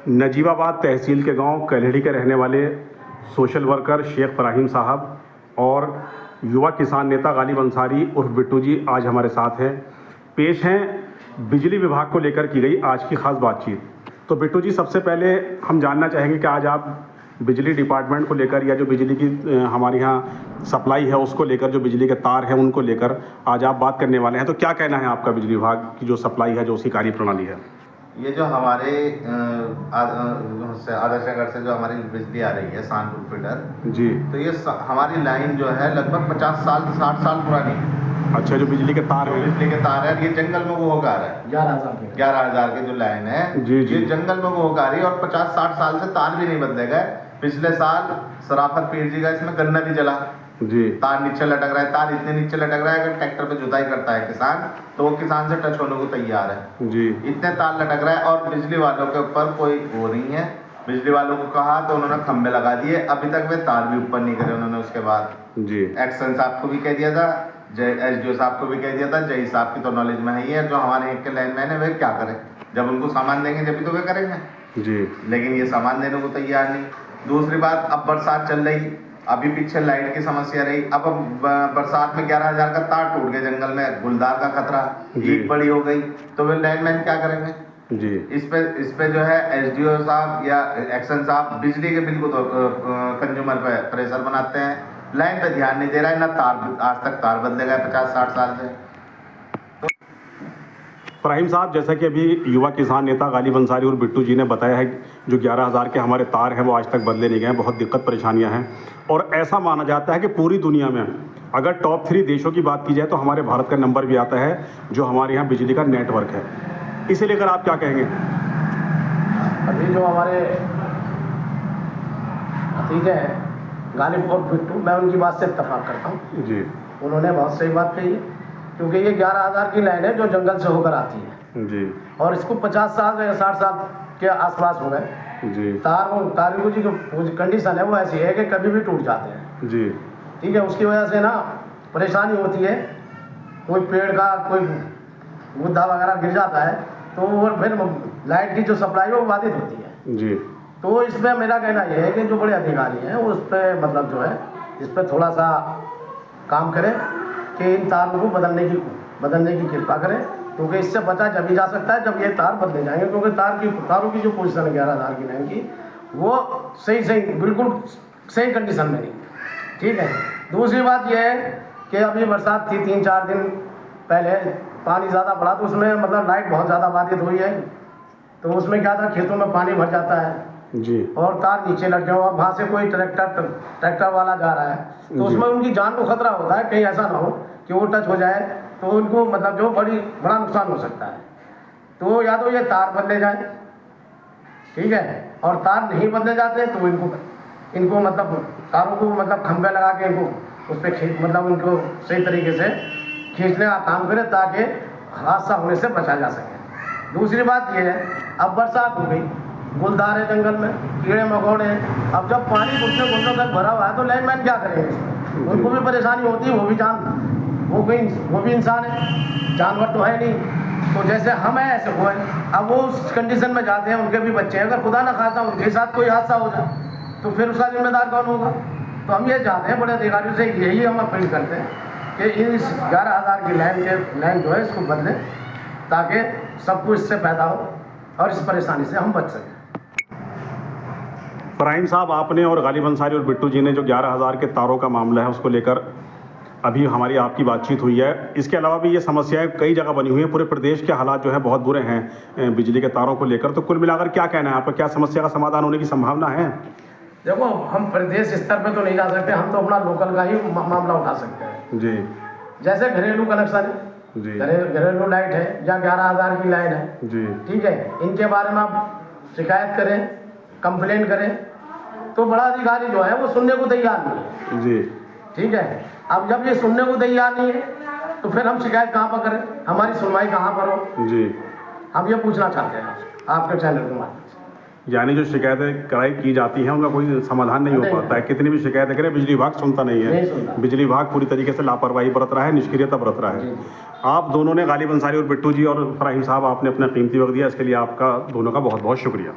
नजीबाबाद तहसील के गांव कलहड़ी के रहने वाले सोशल वर्कर शेख फराहिम साहब और युवा किसान नेता गालिब अंसारी उर्फ बिट्टू जी आज हमारे साथ हैं। पेश हैं बिजली विभाग को लेकर की गई आज की ख़ास बातचीत। तो बिट्टू जी, सबसे पहले हम जानना चाहेंगे कि आज आप बिजली डिपार्टमेंट को लेकर या जो बिजली की हमारे यहाँ सप्लाई है उसको लेकर, जो बिजली के तार हैं उनको लेकर आज आप बात करने वाले हैं। तो क्या कहना है आपका बिजली विभाग की जो सप्लाई है, जो उसकी कार्यप्रणाली है? ये जो हमारे आदर्श नगर से जो हमारी बिजली आ रही है सानपुर फीडर जी, तो ये हमारी लाइन जो है लगभग 50 साल 60 साल पुरानी है। अच्छा, जो बिजली के तार है, बिजली के तार है, ये जंगल में वो होगा रहा है 11,000 की जो लाइन है जी, ये जंगल में वो होगा रही है और 50-60 साल से तार भी नहीं बदले गए। पिछले साल सराफत पीर जी का इसमें गन्ना भी जला जी, तार नीचे लटक रहा है, तार इतने नीचे लटक रहा है अगर ट्रैक्टर पे जुताई करता है किसान तो वो किसान से टच होने को तैयार है जी, इतने तार लटक रहा है। और बिजली वालों के ऊपर कोई वो नहीं है। बिजली वालों को कहा तो उन्होंने खंबे लगा दिए, अभी तक वे तार भी ऊपर नहीं करे उन्होंने। उसके बाद जी एक्शन साहब को भी कह दिया था, SDO साहब को भी कह दिया था, जय साहब की तो नॉलेज में है ही है। जो हमारे एक के लाइन मैन है वे क्या करें, जब उनको सामान देंगे जब भी तो वे करेंगे जी, लेकिन ये सामान देने को तैयार नहीं। दूसरी बात, अब बरसात चल रही, अभी पीछे लाइट की समस्या रही, अब बरसात में 11,000 का तार टूट गया जंगल में, गुलदार का खतरा, ईद बड़ी हो गई, तो वे लाइनमैन क्या करेंगे जी। इस पे जो है SDO साहब या एक्शन साहब बिजली के बिल को तो कंज्यूमर पे प्रेशर बनाते हैं, लाइन पे ध्यान नहीं दे रहा है ना। तार आज तक तार बदले गए 50-60 साल से। फराहिम साहब, जैसा कि अभी युवा किसान नेता गालिब अंसारी और बिट्टू जी ने बताया है, जो 11,000 के हमारे तार हैं वो आज तक बदले नहीं गए, बहुत दिक्कत परेशानियां हैं। और ऐसा माना जाता है कि पूरी दुनिया में अगर टॉप 3 देशों की बात की जाए तो हमारे भारत का नंबर भी आता है जो हमारे यहाँ बिजली का नेटवर्क है। इसे लेकर आप क्या कहेंगे? अभी जो हमारे भतीजे हैं गालिब और बिट्टू, मैं उनकी बात से इत्तेफाक करता हूँ जी, उन्होंने बहुत सही बात कही है, क्योंकि ये 11,000 की लाइन है जो जंगल से होकर आती है जी, और इसको 50 साल या 60 साल के आसपास हो गए जी। तार की जो कंडीशन है वो ऐसी है कि कभी भी टूट जाते हैं जी, ठीक है। उसकी वजह से ना परेशानी होती है, कोई पेड़ का कोई मुद्दा वगैरह गिर जाता है तो और फिर लाइट की जो सप्लाई है वो बाधित होती है जी। तो इसमें मेरा कहना यह है कि जो बड़े अधिकारी हैं उस पर मतलब जो है इस पर थोड़ा सा काम करें कि इन तारों को बदलने की कृपा करें, क्योंकि इससे बचा जब ही जा सकता है जब ये तार बदले जाएंगे, क्योंकि तारों की जो पोजीशन है 11,000 की लाइन की वो सही बिल्कुल सही कंडीशन में नहीं, ठीक है। दूसरी बात यह है कि अभी बरसात थी 3-4 दिन पहले, पानी ज़्यादा पड़ा तो उसमें मतलब लाइट बहुत ज़्यादा बाधित हुई है। तो उसमें क्या था, खेतों में पानी भर जाता है जी, और तार नीचे लग गए, वहाँ से कोई ट्रैक्टर वाला जा रहा है तो उसमें उनकी जान को खतरा होता है, कहीं ऐसा ना हो कि वो टच हो जाए तो उनको मतलब जो बड़ा नुकसान हो सकता है। तो या तो ये तार बदले जाए, ठीक है, और तार नहीं बदले जाते तो इनको मतलब तारों को मतलब खंभे लगा के इनको उस पर मतलब उनको सही तरीके से खींचने का काम करे ताकि हादसा होने से बचा जा सके। दूसरी बात ये है, अब बरसात हो गई, गुलदार है जंगल में, कीड़े मकोड़े हैं, अब जब पानी घुटनों तक भरा हुआ है तो लाइनमैन क्या करेंगे इसमें? उनको भी परेशानी होती है, वो भी इंसान है, जानवर तो है नहीं। तो जैसे हम हैं ऐसे वो है, अब वो उस कंडीशन में जाते हैं, उनके भी बच्चे हैं, अगर खुदा ना खासा उनके साथ कोई हादसा हो जाए तो फिर उसका जिम्मेदार कौन होगा? तो हम ये चाहते हैं बड़े अधिकारियों से, यही हम अपील करते हैं कि इस 11,000 की लाइन जो है इसको बदलें ताकि सबको इससे फायदा हो और इस परेशानी से हम बच सकें। फराहिम साहब, आपने और गालिब अंसारी और बिट्टू जी ने जो 11,000 के तारों का मामला है उसको लेकर अभी हमारी आपकी बातचीत हुई है, इसके अलावा भी ये समस्याएं कई जगह बनी हुई हैं, पूरे प्रदेश के हालात जो है बहुत बुरे हैं बिजली के तारों को लेकर। तो कुल मिलाकर क्या कहना है आपका, क्या समस्या का समाधान होने की संभावना है? देखो, हम प्रदेश स्तर पे तो नहीं जा सकते, हम तो अपना लोकल का ही मामला उठा सकते हैं जी। जैसे घरेलू कनेक्शन है जी, घरेलू लाइट है या 11,000 की लाइन है जी, ठीक है, इनके बारे में आप शिकायत करें, कंप्लेंट करें तो बड़ा अधिकारी जो है वो सुनने को तैयार नहीं है जी, ठीक है। अब जब ये सुनने को तैयार नहीं है तो फिर हम शिकायत कहाँ पर करें, हमारी सुनवाई कहाँ पर हो जी, हम ये पूछना चाहते हैं आपके चैनल के माध्यम से। यानी जो शिकायतें कराई की जाती हैं उनका कोई समाधान नहीं हो पाता है, कितनी भी शिकायतें करें बिजली विभाग सुनता नहीं है, बिजली विभाग पूरी तरीके से लापरवाही बरत रहा है, निष्क्रियता बरत रहा है। आप दोनों ने, गालिब अंसारी और बिट्टू जी और फराहिम साहब, आपने अपना कीमती वक्त दिया, इसके लिए आपका दोनों का बहुत बहुत शुक्रिया।